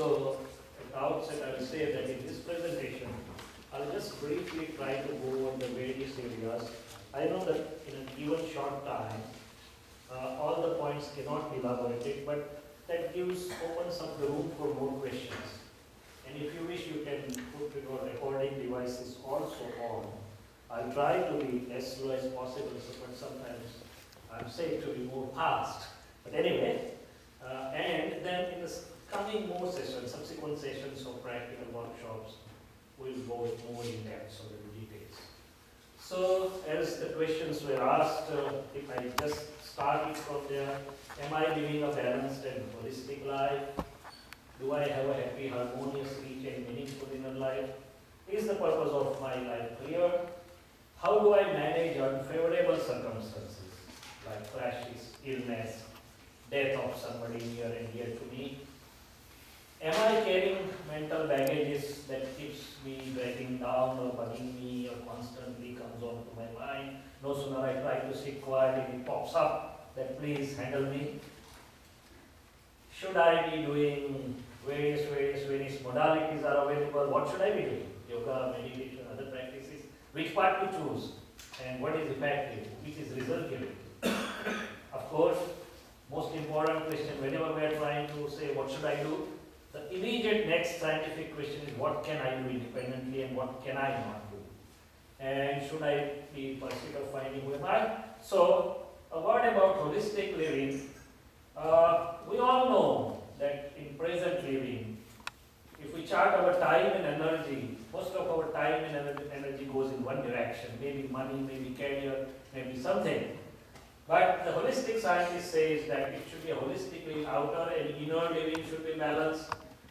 So, at the outset, I will say that in this presentation, I'll just briefly try to go over the various areas. I know that in a given short time, all the points cannot be elaborated, but that opens up the room for more questions. And if you wish, you can put your recording devices also on. I'll try to be as slow as possible, but sometimes I'm said to be more fast. But anyway, and then in the coming more sessions, subsequent sessions of practical workshops, we'll go more in depth on the details. So, as the questions were asked, if I just start it from there, am I living a balanced and holistic life? Do I have a happy, harmonious, rich and meaningful inner life? Is the purpose of my life clear? How do I manage unfavorable circumstances like crashes, illness, death of somebody near and dear to me? Am I carrying mental baggages that keeps me dragging down or bugging me or constantly comes on to my mind? No sooner I try to sit quiet, it pops up that please handle me. Should I be doing various modalities are available? What should I be doing? Yoga, meditation, other practices. Which part to choose? And what is effective? Which is result giving? Of course, most important question whenever we are trying to say what should I do? The immediate next scientific question is what can I do independently and what can I not do? And should I be pursuit of finding who am I? So, a word about holistic living. We all know that in present living, if we chart our time and energy, most of our time and energy goes in one direction, maybe money, maybe career, maybe something. But the holistic scientist says that it should be a holistically outer and inner living should be balanced.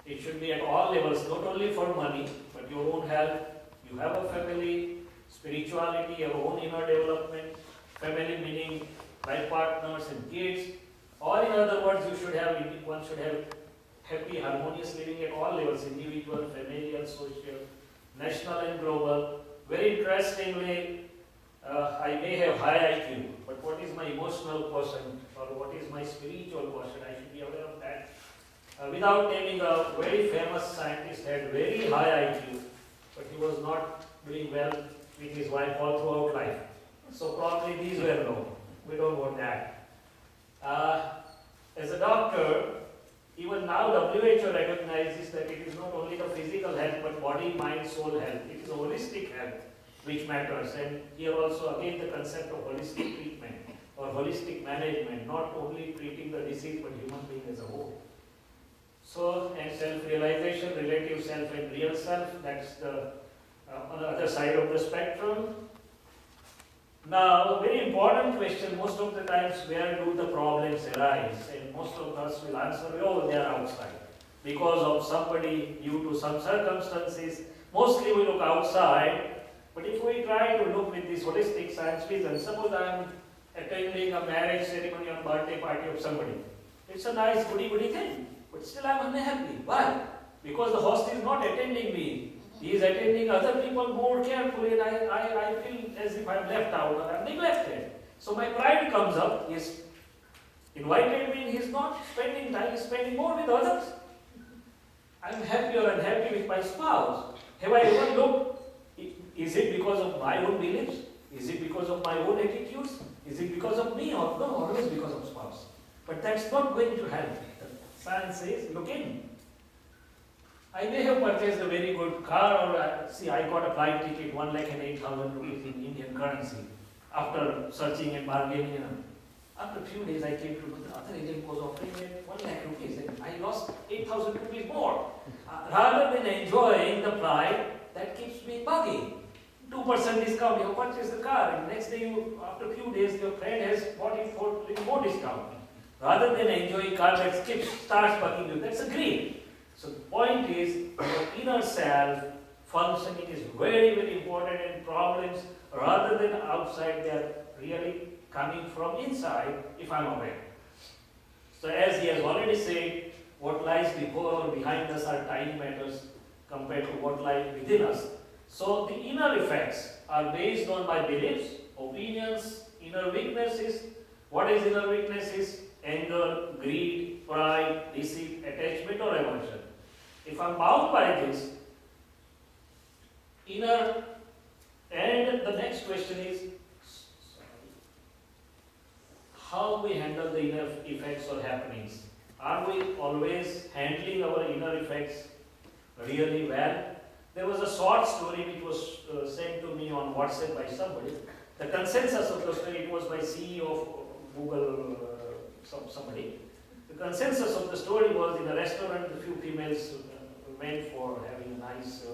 It should be at all levels, not only for money, but your own health. You have a family, spirituality, your own inner development, family meaning life partners and kids. Or in other words, one should have happy, harmonious living at all levels, individual, familial, social, national and global. Very interestingly, I may have high IQ, but what is my emotional quotient or what is my spiritual quotient? I should be aware of that. Without naming, a very famous scientist had very high IQ, but he was not doing well with his wife all throughout life. So probably these were known. We don't want that. As a doctor, even now WHO recognizes that it is not only the physical health, but body, mind, soul health. It is a holistic health which matters. And here also again the concept of holistic treatment or holistic management, not only treating the disease but human being as a whole. So, and self-realization, relative self and real self, that's the on the other side of the spectrum. Now, very important question, most of the times where do the problems arise? And most of us will answer, oh, they are outside. Because of somebody, due to some circumstances, mostly we look outside. But if we try to look with this holistic science vision, suppose I am attending a marriage ceremony or birthday party of somebody. It's a nice goody thing, but still I am unhappy. Why? Because the host is not attending me. He is attending other people more carefully and I feel as if I am left out or I am neglected. So my pride comes up. He is invited me and he is not spending time, he is spending more with others. I am happy or unhappy with my spouse. Have I ever looked? Is it because of my own beliefs? Is it because of my own attitudes? Is it because of me or no? Always because of spouse. But that's not going to help. The science says, look in. I may have purchased a very good car or see I got a flight ticket 1,08,000 rupees in Indian currency after searching and bargaining. After a few days I came to know the other agent was offering me 1 lakh rupees and I lost 8,000 rupees more. Rather than enjoying the flight, that keeps me bugging. 2% discount, you purchase the car and next day after a few days your friend has bought it for a little more discount. Rather than enjoying car that starts bugging you, that's a greed. So the point is, your inner self functioning is very important and problems rather than outside, they are really coming from inside if I am aware. So as he has already said, what lies before or behind us are tiny matters compared to what lies within us. So the inner effects are based on my beliefs, opinions, inner weaknesses. What is inner weaknesses? Anger, greed, pride, deceit, attachment or aversion. If I'm bound by this, inner, and the next question is, how we handle the inner effects or happenings. Are we always handling our inner effects really well? There was a short story which was sent to me on WhatsApp by somebody. The consensus of the story, it was by CEO of Google, somebody. The consensus of the story was in a restaurant, a few females went for having a nice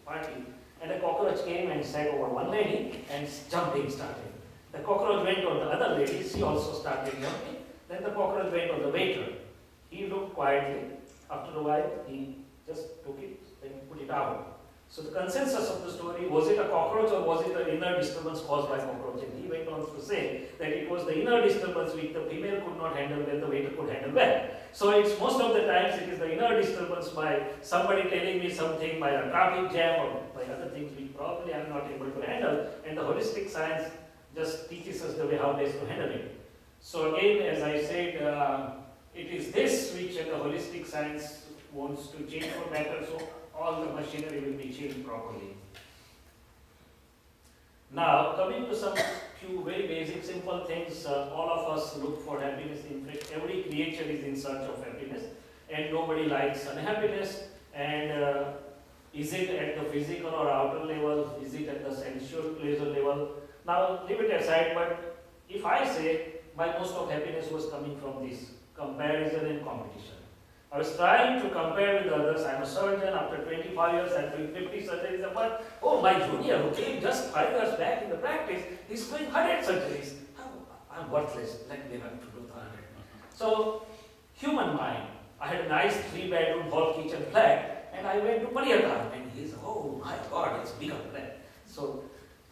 party, and a cockroach came and sat over one lady and jumping started. The cockroach went on the other lady, she also started jumping. Then the cockroach went on the waiter. He looked quietly. After a while, he just took it and put it out. So the consensus of the story, was it a cockroach or was it an inner disturbance caused by cockroach? And he went on to say that it was the inner disturbance which the female could not handle well, the waiter could handle well. So it's most of the times it is the inner disturbance by somebody telling me something, by a traffic jam or by other things which probably I am not able to handle, and the holistic science just teaches us the way how best to handle it. So again, as I said, it is this which the holistic science wants to change for better, so all the machinery will be changed properly. Now, coming to some few very basic, simple things, all of us look for happiness. In fact, every creature is in search of happiness, and nobody likes unhappiness. And is it at the physical or outer level? Is it at the sensual pleasure level? Now, leave it aside, but if I say my most of happiness was coming from this comparison and competition. I was trying to compare with others. I'm a surgeon. After 25 years, I'm doing 50 surgeries a month. Oh, my junior who came just 5 years back in the practice, he's doing 100 surgeries. I'm worthless. Let me have to do 100. So, human mind. I had a nice 3-bedroom hall kitchen flat, and I went to Paliyatam, and he's, oh my God, it's bigger flat. So,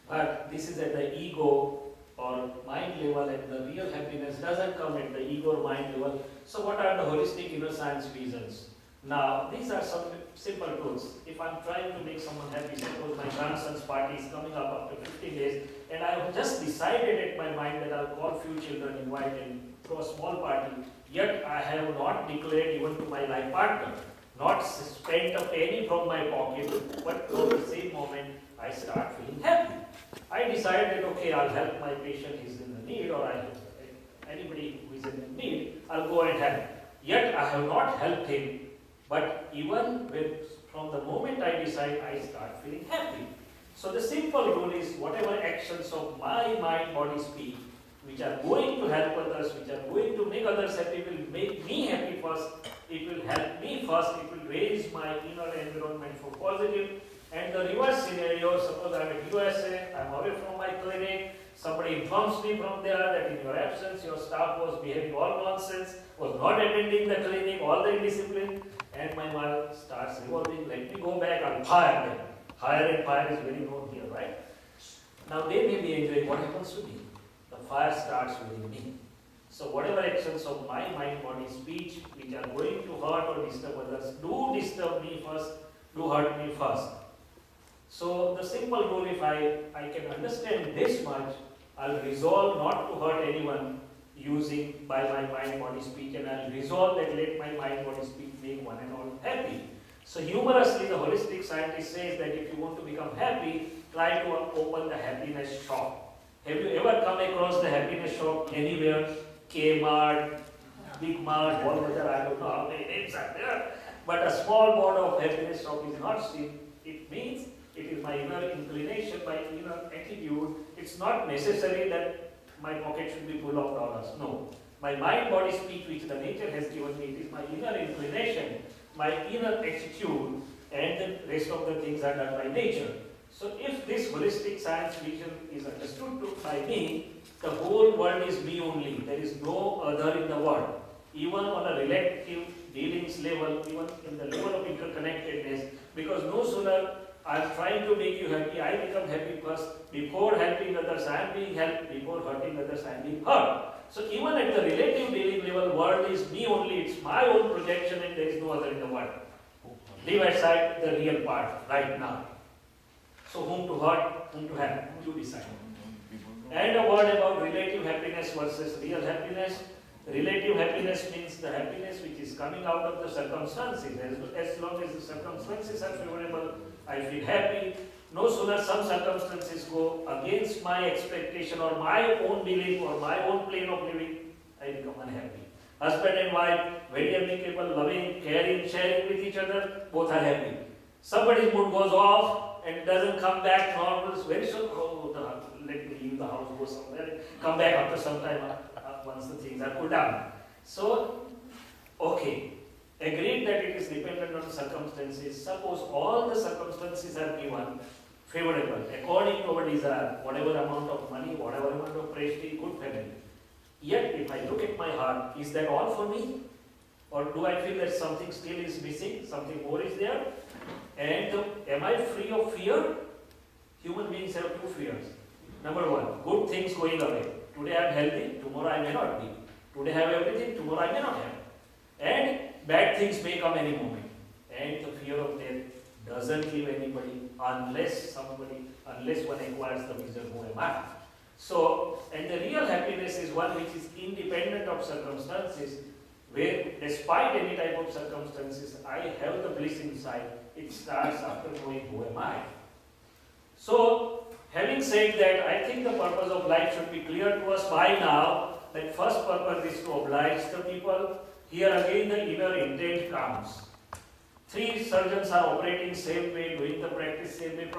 but this is at the ego or mind level, and the real happiness doesn't come at the ego or mind level. So what are the holistic inner science reasons? Now, these are some simple tools. If I'm trying to make someone happy, suppose my grandson's party is coming up after 15 days, and I have just decided in my mind that I'll call few children, invite and throw a small party, yet I have not declared even to my life partner, not spent a penny from my pocket, but from the same moment I start feeling happy. I decided, okay, I'll help my patient, he's in the need, or I help anybody who is in need, I'll go and help. Yet I have not helped him, but even from the moment I decide, I start feeling happy. So the simple rule is, whatever actions of my mind, body, speech, which are going to help others, which are going to make others happy, will make me happy first, it will help me first, it will raise my inner environment for positive. And the reverse scenario, suppose I'm in USA, I'm away from my clinic, somebody informs me from there that in your absence, your staff was behaving all nonsense, was not attending the clinic, all the indiscipline, and my mind starts revolving, let me go back, I'll fire them. Hire and fire is very known here, right? Now they may be enjoying, what happens to me? The fire starts within me. So whatever actions of my mind, body, speech, which are going to hurt or disturb others, do disturb me first, do hurt me first. So the simple rule, if I can understand this much, I'll resolve not to hurt anyone using by my mind, body, speech, and I'll resolve that let my mind, body, speech make one and all happy. So humorously, the holistic scientist says that if you want to become happy, try to open the happiness shop. Have you ever come across the happiness shop anywhere? Kmart, Big Mart, Walmart, I don't know how many names are there, but a small board of happiness shop is not seen. It means it is my inner inclination, my inner attitude. It's not necessary that my pocket should be full of dollars. No. My mind, body, speech, which the nature has given me, it is my inner inclination, my inner attitude, and the rest of the things are done by nature. So if this holistic science vision is understood by me, the whole world is me only. There is no other in the world. Even on a relative dealings level, even in the level of interconnectedness, because no sooner I am trying to make you happy, I become happy first. Before helping others, I am being helped. Before hurting others, I am being hurt. So even at the relative dealing level, world is me only. It's my own projection and there is no other in the world. Leave aside the real part right now. So whom to hurt, whom to help, you decide. And a word about relative happiness versus real happiness. Relative happiness means the happiness which is coming out of the circumstances. As long as the circumstances are favorable, I feel happy. No sooner some circumstances go against my expectation or my own belief or my own plane of living, I become unhappy. Husband and wife, very amicable, loving, caring, sharing with each other, both are happy. Somebody's mood goes off and doesn't come back normal, very soon, let me leave the house, go somewhere, come back after some time once the things are cooled down. So, okay, agreed that it is dependent on circumstances. Suppose all the circumstances are given favorable, according to our desire, whatever amount of money, whatever amount of prestige, good family. Yet, if I look at my heart, is that all for me? Or do I feel that something still is missing, something more is there? And am I free of fear? Human beings have two fears. Number one, good things going away. Today I am healthy, tomorrow I may not be. Today I have everything, tomorrow I may not have. And bad things may come any moment. And the fear of death doesn't leave anybody unless one acquires the vision, who am I? So, and the real happiness is one which is independent of circumstances, where despite any type of circumstances, I have the bliss inside. It starts after knowing who am I. So, having said that, I think the purpose of life should be clear to us by now. That first purpose is to oblige the people. Here again the inner intent comes. 3 surgeons are operating same way, doing the practice same way.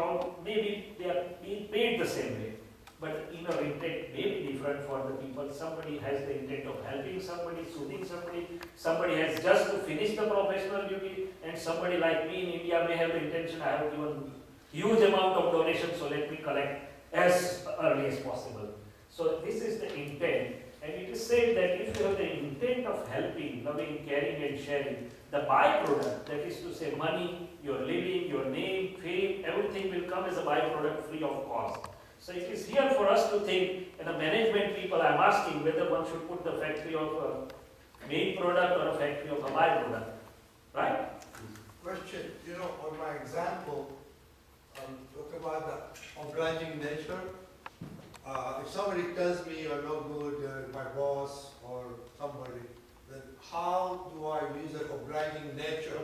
Maybe they are being paid the same way. But inner intent may be different for the people. Somebody has the intent of helping somebody, soothing somebody. Somebody has just to finish the professional duty. And somebody like me in India may have the intention, I have given huge amount of donation, so let me collect as early as possible. So this is the intent. And it is said that if you have the intent of helping, loving, caring and sharing, the byproduct, that is to say money, your living, your name, fame, everything will come as a byproduct free of cost. So it is here for us to think, and the management people, I am asking whether one should put the factory of a main product or a factory of a byproduct. Right? Question, on my example, talk about the obliging nature. If somebody tells me you're no good, my boss or somebody, then how do I use that obliging nature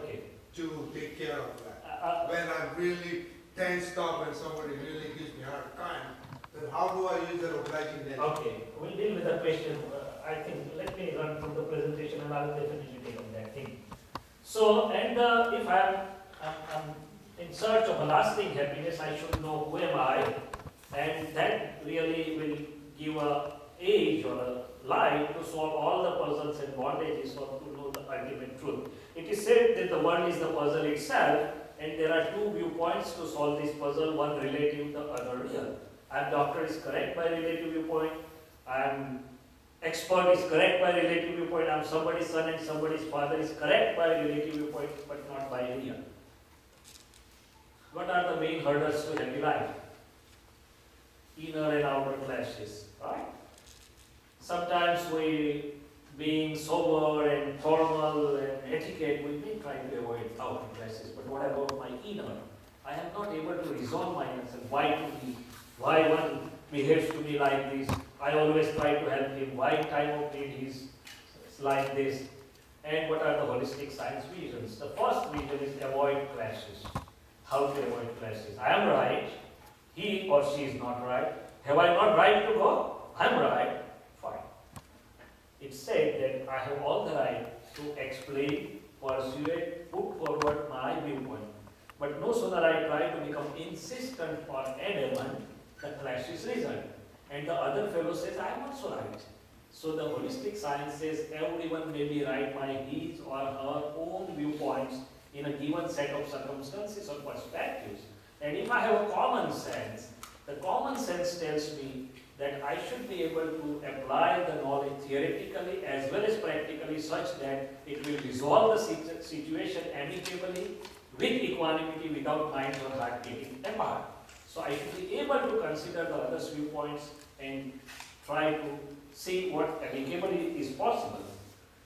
to take care of that? When I'm really tensed up and somebody really gives me a hard time, then how do I use that obliging nature? Okay, we'll deal with that question. I think, let me run through the presentation and I'll definitely take on that thing. So, and if I'm in search of a lasting happiness, I should know who am I, and that really will give a age or a light to solve all the puzzles and bondages or to know the ultimate truth. It is said that the world is the puzzle itself, and there are 2 viewpoints to solve this puzzle, one relative, the other real. I am doctor is correct by relative viewpoint, I am expert is correct by relative viewpoint, I am somebody's son and somebody's father is correct by relative viewpoint, but not by real. What are the main hurdles to happy life? Inner and outer clashes, right? Sometimes we, being sober and formal and etiquette, we may try to avoid outer clashes, but what about my inner? I am not able to resolve myself. Why to me? Why one behaves to me like this? I always try to help him. Why time of need he's like this? And what are the holistic science visions? The first vision is avoid clashes. How to avoid clashes? I am right. He or she is not right. Have I not right to go? I am right. Fine. It's said that I have all the right to explain, persuade, put forward my viewpoint. But no sooner I try to become insistent or adamant, the clash is result. And the other fellow says, I am also right. So the holistic science says everyone may be right by his or her own viewpoints in a given set of circumstances or perspectives. And if I have a common sense, the common sense tells me that I should be able to apply the knowledge theoretically as well as practically such that it will resolve the situation amicably with equanimity without mind or heart getting apart. So I should be able to consider the other's viewpoints and try to see what amicably is possible.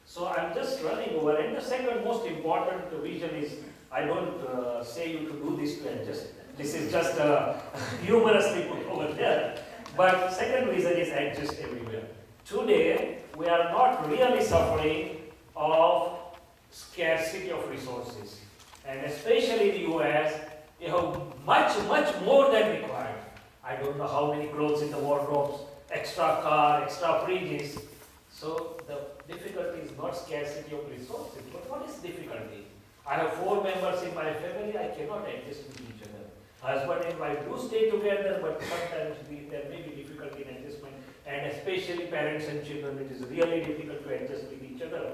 So I'm just running over, and the second most important vision is, I don't say you to do this to adjust. This is just humorously put over there. But second reason is adjust everywhere. today we are not really suffering of scarcity of resources. And especially in the US, you have much more than required. I don't know how many clothes in the wardrobes, extra car, extra fridges. So the difficulty is not scarcity of resources, but what is difficulty? I have 4 members in my family, I cannot adjust with each other. Husband and wife do stay together, but sometimes there may be difficulty in adjustment, and especially parents and children, it is really difficult to adjust with each other,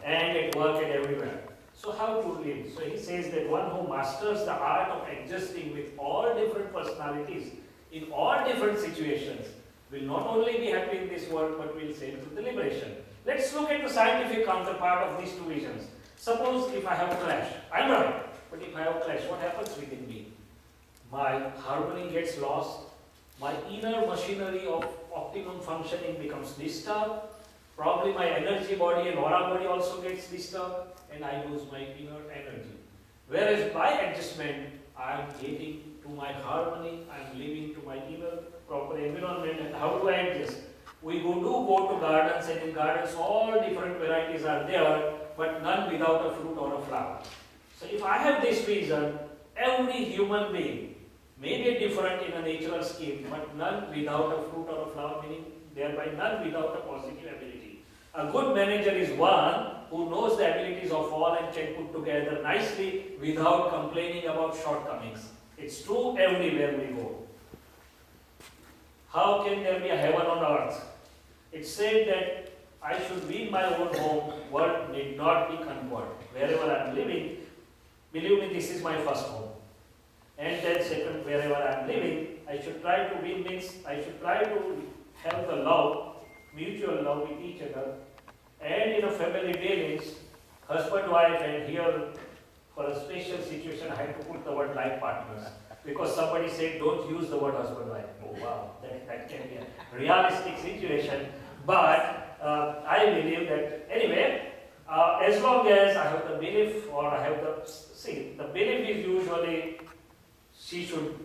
and at work and everywhere. So how to live? So he says that one who masters the art of adjusting with all different personalities in all different situations will not only be happy in this world, but will sail to the liberation. Let's look at the scientific counterpart of these two visions. Suppose if I have a clash, I'm right, but if I have a clash, what happens within me? My harmony gets lost, my inner machinery of optimum functioning becomes disturbed, probably my energy body and aura body also gets disturbed, and I lose my inner energy. Whereas by adjustment, I am getting to my harmony, I am living to my inner proper environment. And how do I adjust? We go to gardens, and in gardens all different varieties are there, but none without a fruit or a flower. So if I have this vision, every human being may be different in a natural scheme, but none without a fruit or a flower, meaning thereby none without a positive ability. A good manager is one who knows the abilities of all and can put together nicely without complaining about shortcomings. It's true everywhere we go. How can there be a heaven on earth? It's said that I should be in my own home, world need not be conquered. Wherever I am living, believe me, this is my first home. And then second, wherever I am living, I should try to win means I should try to have the love, mutual love with each other. And in a family dealings, husband, wife, and here for a special situation I had to put the word life partners. Because somebody said don't use the word husband, wife. Oh wow, that can be a realistic situation. But I believe that anyway, as long as I have the belief or I have the belief is usually she should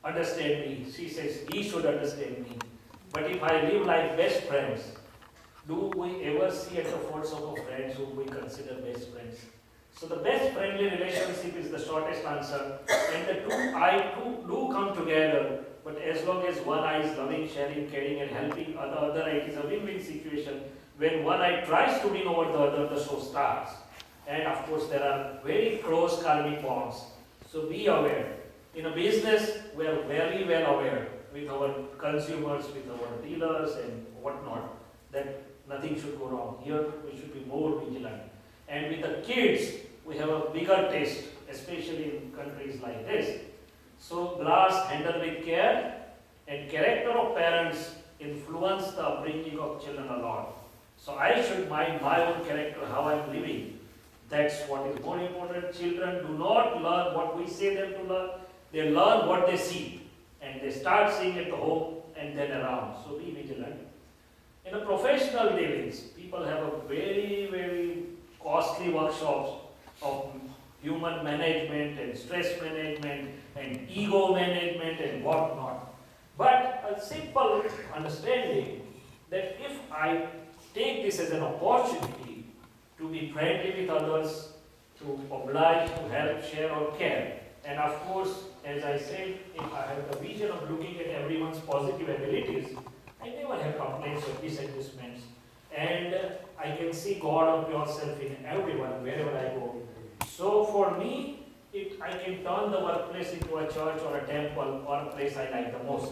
understand me. She says he should understand me. But if I live like best friends, do we ever see at the faults of our friends whom we consider best friends? So the best friendly relationship is the shortest answer, and the two do come together. But as long as one eye is loving, sharing, caring, and helping other eye, it is a win-win situation. When one eye tries to win over the other, the show starts. And of course, there are very close karmic bonds. So be aware. In a business, we are very well aware with our consumers, with our dealers, and whatnot, that nothing should go wrong. Here, we should be more vigilant. And with the kids, we have a bigger taste, especially in countries like this. So glass handled with care, and character of parents influence the upbringing of children a lot. So I should mind my own character, how I am living. That's what is more important. Children do not learn what we say them to learn. They learn what they see. And they start seeing at the home and then around. So be vigilant. In a professional dealings, people have a very costly workshops of human management and stress management and ego management and whatnot. But a simple understanding that if I take this as an opportunity to be friendly with others, to oblige, to help, share or care, and of course, as I said, if I have the vision of looking at everyone's positive abilities, I never have complaints or disadjustments. And I can see God of yourself in everyone, wherever I go. So for me, I can turn the workplace into a church or a temple or a place I like the most.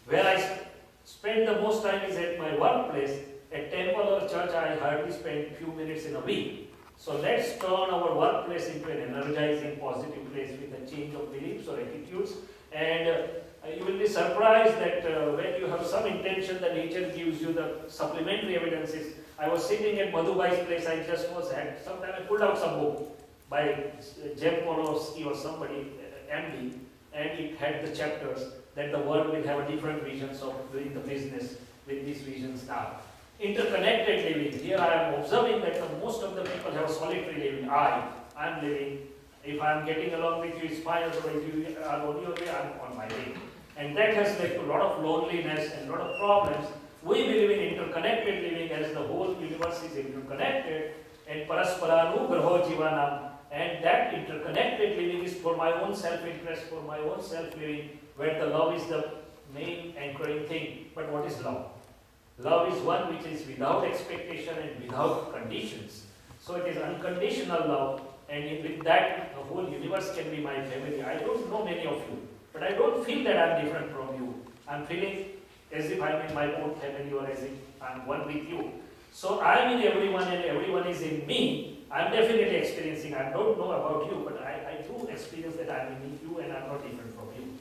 Where I spend the most time is at my workplace. At temple or church, I hardly spend few minutes in a week. So let's turn our workplace into an energizing, positive place with a change of beliefs or attitudes. And you will be surprised that when you have some intention, the nature gives you the supplementary evidences. I was sitting at Madhubai's place, I just was at, sometime I pulled out some book by Jem Polowski or somebody, MD, and it had the chapters that the world will have a different visions of doing the business with these visions now. Interconnected living. Here I am observing that most of the people have solitary living. I am living. If I am getting along with you, it's fine. Otherwise, you are on your way, I am on my way. And that has led to a lot of loneliness and a lot of problems. We believe in interconnected living as the whole universe is interconnected, and parasparanu graho jivanam, and that interconnected living is for my own self-interest, for my own self-living, where the love is the main anchoring thing. But what is love? Love is one which is without expectation and without conditions. So it is unconditional love, and with that, the whole universe can be my family. I don't know many of you, but I don't feel that I'm different from you. I'm feeling as if I'm in my own family, or as if I'm one with you. So I'm in everyone and everyone is in me. I'm definitely experiencing, I don't know about you, but I do experience that I'm in you and I'm not different from you.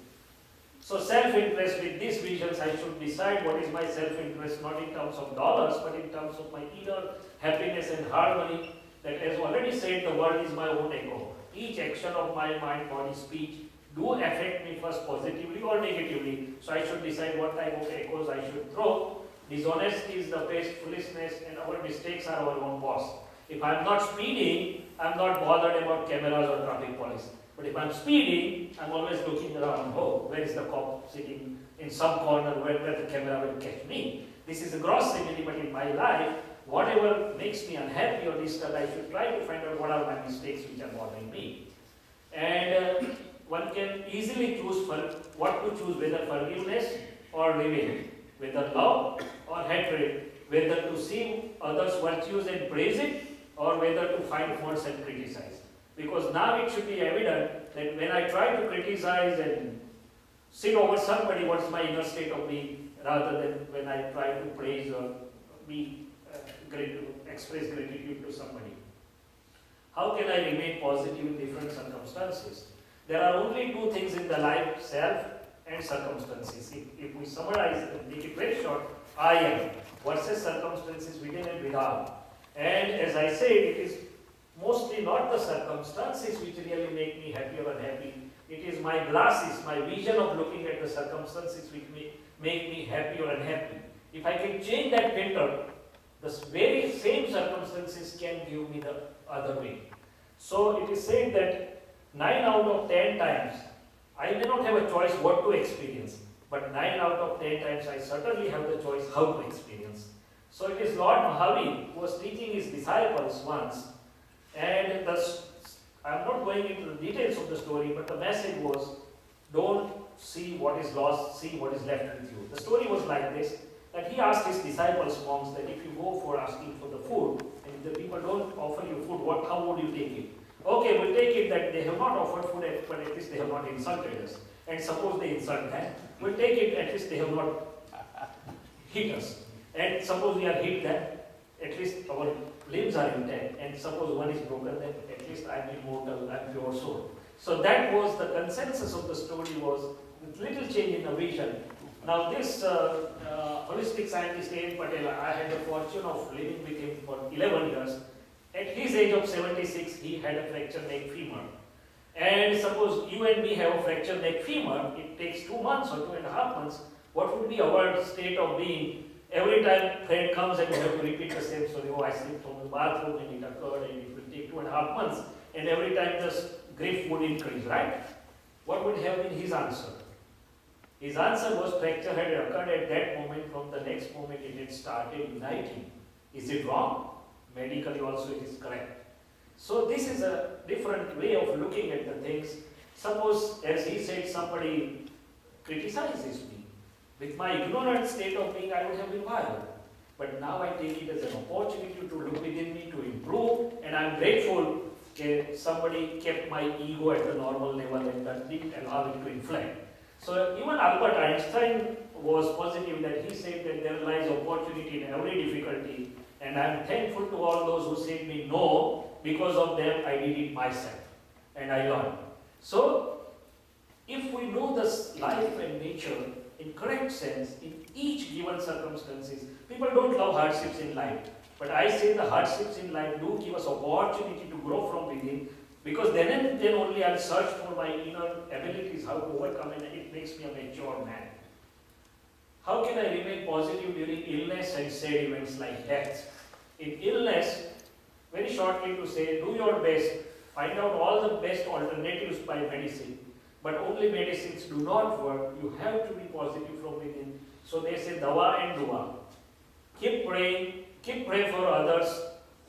So self-interest, with these visions, I should decide what is my self-interest, not in terms of dollars, but in terms of my inner happiness and harmony. That, as already said, the world is my own echo. Each action of my mind, body, speech do affect me first positively or negatively. So I should decide what type of echoes I should throw. Dishonesty is the best, foolishness, and our mistakes are our own boss. If I'm not speeding, I'm not bothered about cameras or traffic police. But if I'm speeding, I'm always looking around, oh, where is the cop sitting in some corner where the camera will catch me? This is a gross simile, but in my life, whatever makes me unhappy or disturbed, I should try to find out what are my mistakes which are bothering me. And one can easily choose what to choose, whether forgiveness or revenge, whether love or hatred, whether to see others' virtues and praise it, or whether to find faults and criticize. Because now it should be evident that when I try to criticize and sit over somebody, what's my inner state of being, rather than when I try to praise or express gratitude to somebody. How can I remain positive in different circumstances? There are only two things in the life, self and circumstances. If we summarize and make it very short, I am versus circumstances within and without. And as I said, it is mostly not the circumstances which really make me happy or unhappy. It is my glasses, my vision of looking at the circumstances which make me happy or unhappy. If I can change that filter, the very same circumstances can give me the other way. So it is said that 9 out of 10 times, I may not have a choice what to experience, but 9 out of 10 times I certainly have the choice how to experience. So it is Lord Mahavir who was teaching his disciples once, and I'm not going into the details of the story, but the message was, don't see what is lost, see what is left with you. The story was like this, that he asked his disciples once that if you go for asking for the food, and if the people don't offer you food, how would you take it? Okay, we'll take it that they have not offered food, but at least they have not insulted us. And suppose they insult them, we'll take it at least they have not hit us. And suppose we are hit them, at least our limbs are intact. And suppose one is broken, then at least I am immortal, I am pure soul. So that was the consensus of the story, was with little change in the vision. Now this holistic scientist A.N. Patel, I had the fortune of living with him for 11 years. At his age of 76, he had a fractured neck femur. And suppose you and me have a fractured neck femur, it takes 2 months or 2.5 months. What would be our state of being? Every time friend comes and you have to repeat the same story. Oh, I slipped from the bathroom and it occurred and it will take 2.5 months. And every time the grief would increase, right? What would have been his answer? His answer was fracture had occurred at that moment, from the next moment it had started uniting. Is it wrong? Medically also it is correct. So this is a different way of looking at the things. Suppose, as he said, somebody criticizes me. With my ignorant state of being, I would have been violent. But now I take it as an opportunity to look within me, to improve, and I am grateful that somebody kept my ego at the normal level and didn't allow it to inflate. So even Albert Einstein was positive, that he said that there lies opportunity in every difficulty, and I am thankful to all those who said me no. Because of them I did it myself and I learned. So if we know this life and nature in correct sense, in each given circumstances, people don't love hardships in life, but I say the hardships in life do give us opportunity to grow from within, because then and then only I'll search for my inner abilities, how to overcome, and it makes me a mature man. How can I remain positive during illness and sad events like death? In illness, very shortly to say, do your best, find out all the best alternatives by medicine, but only medicines do not work. You have to be positive from within. So they say dawa and dua. Keep pray for others.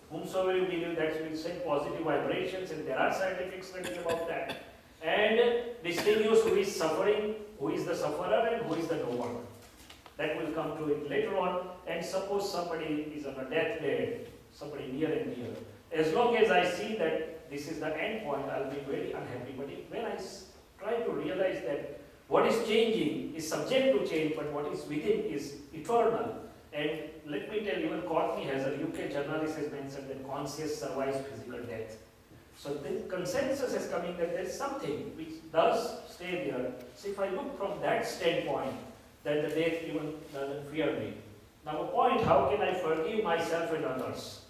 Whomsoever you believe, that will send positive vibrations, and there are scientific studies about that. And distinguish who is suffering, who is the sufferer, and who is the knower. That will come to it later on. And suppose somebody is on a deathbed, somebody near and dear. As long as I see that this is the end point, I'll be very unhappy. But when I try to realize that what is changing is subject to change, but what is within is eternal. And let me tell you, even Courtney has a UK journalist has mentioned that conscious survives physical death. So the consensus is coming that there is something which does stay there. So if I look from that standpoint, that the death even doesn't fear me. Now a point, how can I forgive myself and others?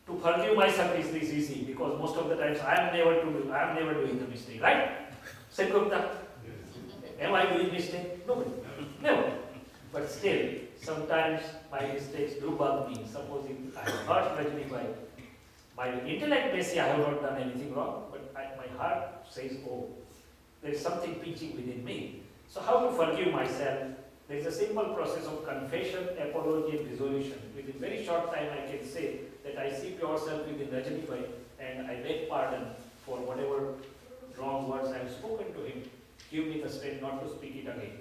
To forgive myself is this easy, because most of the times I am never doing the mistake, right? Say Gupta, am I doing mistake? No, never. But still, sometimes my mistakes do bug me. Suppose if I have hurt Rajni Bhai, my intellect may say I have not done anything wrong, but my heart says, oh, there is something pinching within me. So how to forgive myself? There is a simple process of confession, apology, and resolution. Within very short time, I can say that I see pure self within Rajni Bhai, and I beg pardon for whatever wrong words I have spoken to him. Give me the strength not to speak it again.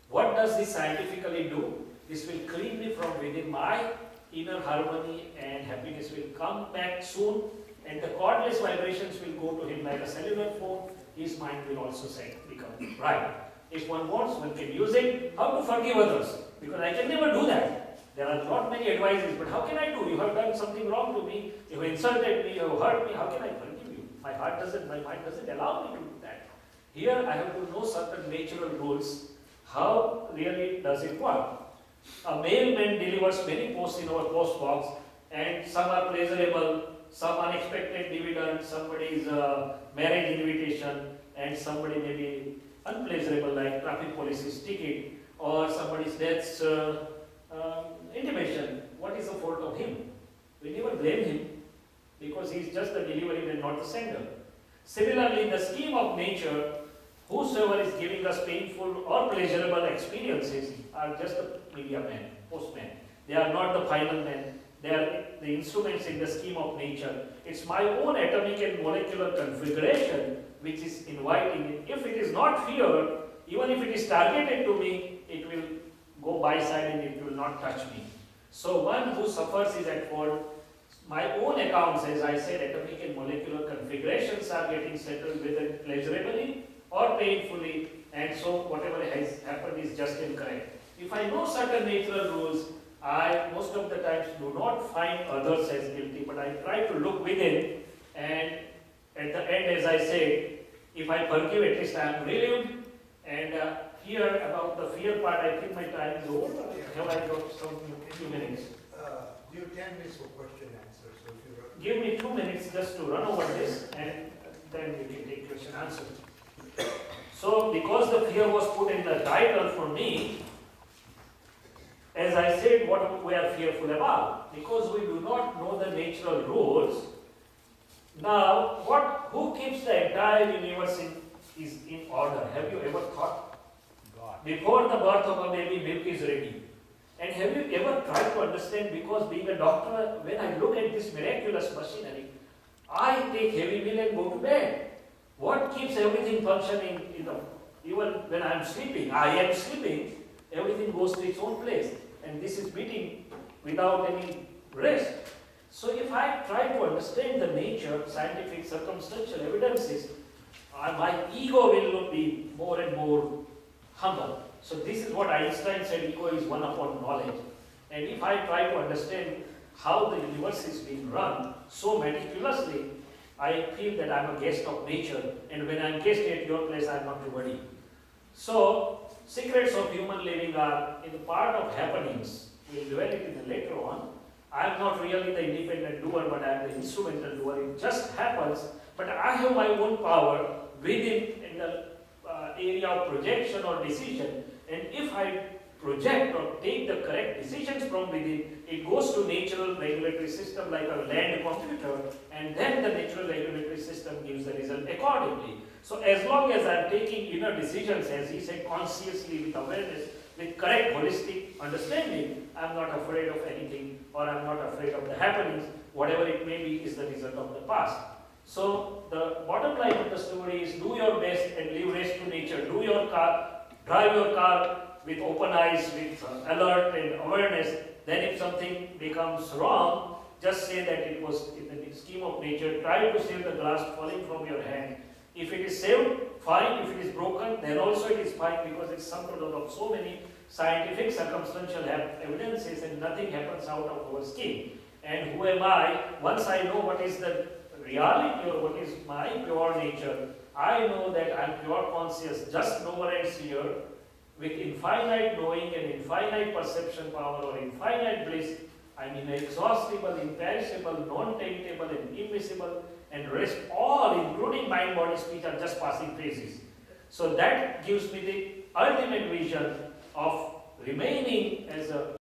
What does this scientifically do? This will clean me from within. My inner harmony and happiness will come back soon, and the cordless vibrations will go to him like a cellular phone. His mind will also become right. If one wants, one can use it. How to forgive others? Because I can never do that. There are not many advices, but how can I do? You have done something wrong to me. You have insulted me. You have hurt me. How can I forgive you? My mind doesn't allow me to do that. Here I have to know certain natural rules. How really does it work? A mailman delivers many posts in our post box, and some are pleasurable, some unexpected dividend, somebody's marriage invitation, and somebody may be unpleasurable like traffic police's ticket, or somebody's death's intimation. What is the fault of him? We never blame him, because he is just the delivery man, not the sender. Similarly, in the scheme of nature, whosoever is giving us painful or pleasurable experiences are just the media man, postman. They are not the final man. They are the instruments in the scheme of nature. It's my own atomic and molecular configuration which is inviting it. If it is not fear, even if it is targeted to me, it will go by side and it will not touch me. So one who suffers is at fault. My own accounts, as I said, atomic and molecular configurations are getting settled whether pleasurably or painfully, and so whatever has happened is just incorrect. If I know certain natural rules, I most of the times do not find others as guilty, but I try to look within, and at the end, as I said, if I forgive, at least I am relieved. And here about the fear part, I think my time is over. Have I got some few minutes? You have 10 minutes for question and answer. So if you Give me 2 minutes just to run over this, and then we can take question and answer. So, because the fear was put in the title for me, as I said, what we are fearful about? Because we do not know the natural rules. Now, who keeps the entire universe is in order? Have you ever thought? God. Before the birth of a baby, milk is ready. And have you ever tried to understand? Because being a doctor, when I look at this miraculous machinery, I take heavy meal and go to bed. What keeps everything functioning? Even when I am sleeping, everything goes to its own place. And this is beating without any rest. So if I try to understand the nature, scientific, circumstantial evidences, my ego will be more and more humble. So this is what Einstein said, ego is one upon knowledge. And if I try to understand how the universe is being run so meticulously, I feel that I am a guest of nature, and when I am guest at your place, I am not to worry. So, secrets of human living are in the part of happenings. We will develop it later on. I am not really the independent doer, but I am the instrumental doer. It just happens, but I have my own power within in the area of projection or decision. And if I project or take the correct decisions from within, it goes to natural regulatory system like a land computer, and then the natural regulatory system gives the result accordingly. So as long as I am taking inner decisions, as he said, consciously with awareness, with correct holistic understanding, I'm not afraid of anything, or I'm not afraid of the happenings, whatever it may be is the result of the past. So the bottom line of the story is do your best and leave rest to nature. Drive your car with open eyes, with alert and awareness. Then if something becomes wrong, just say that it was in the scheme of nature. Try to save the glass falling from your hand. If it is saved, fine. If it is broken, then also it is fine, because it's sum total of so many scientific circumstantial evidences, and nothing happens out of our scheme. And who am I? Once I know what is the reality or what is my pure nature, I know that I am pure conscious, just knower and seer, with infinite knowing and infinite perception power or infinite bliss. I am inexhaustible, imperishable, non-taintable and invisible, and rest all, including mind, body, speech, are just passing phases. So that gives me the ultimate vision of remaining as a